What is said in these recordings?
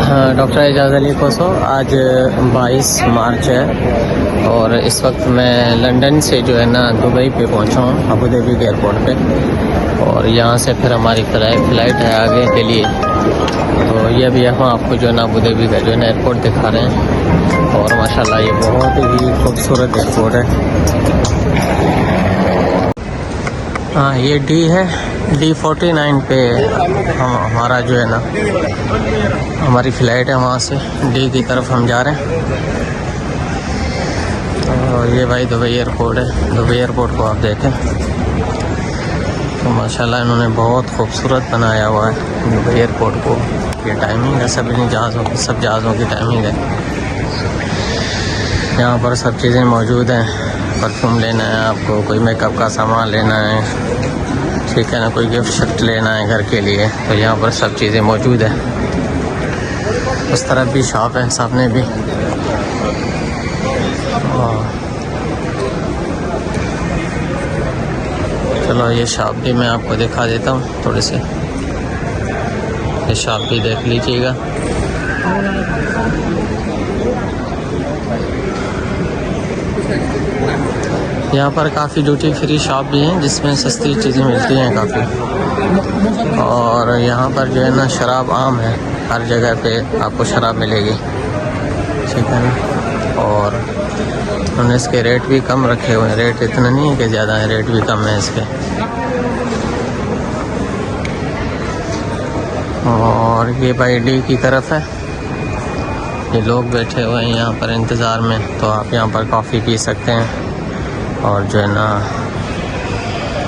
Doctor एजाज़ अली कोसो। आज 22 मार्च है और इस वक्त मैं लंदन से जो है ना दुबई पे पहुंचा हूँ, अबू धाबी के एयरपोर्ट पे। और यहाँ से फिर हमारी फ़्लाइट है आगे के लिए। तो ये भी हम आपको जो है ना अबू धाबी का जो है ना एयरपोर्ट दिखा रहे हैं। और माशाल्लाह ये बहुत ही खूबसूरत एयरपोर्ट है। हाँ, ये डी है, D49 पे हमारा जो है ना हमारी फ़्लाइट है, वहाँ से डी की तरफ हम जा रहे हैं। तो ये भाई दुबई एयरपोर्ट है। दुबई एयरपोर्ट को आप देखें तो माशाल्लाह इन्होंने बहुत खूबसूरत बनाया हुआ है दुबई एयरपोर्ट को। ये टाइमिंग है सभी जहाज़ों की, सब जहाज़ों की टाइमिंग है। यहाँ पर सब चीज़ें मौजूद हैं। परफ्यूम लेना है आपको, कोई मेकअप का सामान लेना है, ठीक है ना, कोई गिफ्ट शिफ्ट लेना है घर के लिए, तो यहाँ पर सब चीज़ें मौजूद है। उस तरफ भी शॉप है, सामने भी। चलो ये शॉप भी मैं आपको दिखा देता हूँ थोड़े से। ये शॉप भी देख लीजिएगा। यहाँ पर काफ़ी ड्यूटी फ्री शॉप भी हैं जिसमें सस्ती चीज़ें मिलती हैं काफ़ी। और यहाँ पर जो है ना शराब आम है, हर जगह पे आपको शराब मिलेगी, ठीक है ना। और उन्होंने इसके रेट भी कम रखे हुए हैं। रेट इतना नहीं है कि ज़्यादा है, रेट भी कम है इसके। और ये भाई डी की तरफ है। ये लोग बैठे हुए हैं यहाँ पर इंतज़ार में, तो आप यहाँ पर कॉफ़ी पी सकते हैं और जो है ना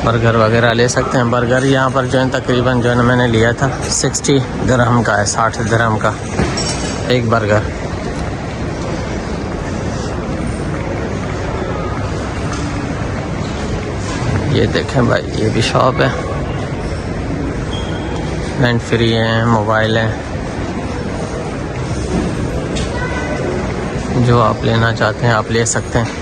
बर्गर वगैरह ले सकते हैं। बर्गर यहाँ पर जो है तकरीबन जो है ना मैंने लिया था 60 दिरहम का है, 60 दिरहम का एक बर्गर। ये देखें भाई, ये भी शॉप है, हैंड फ्री है, मोबाइल है, जो आप लेना चाहते हैं आप ले सकते हैं।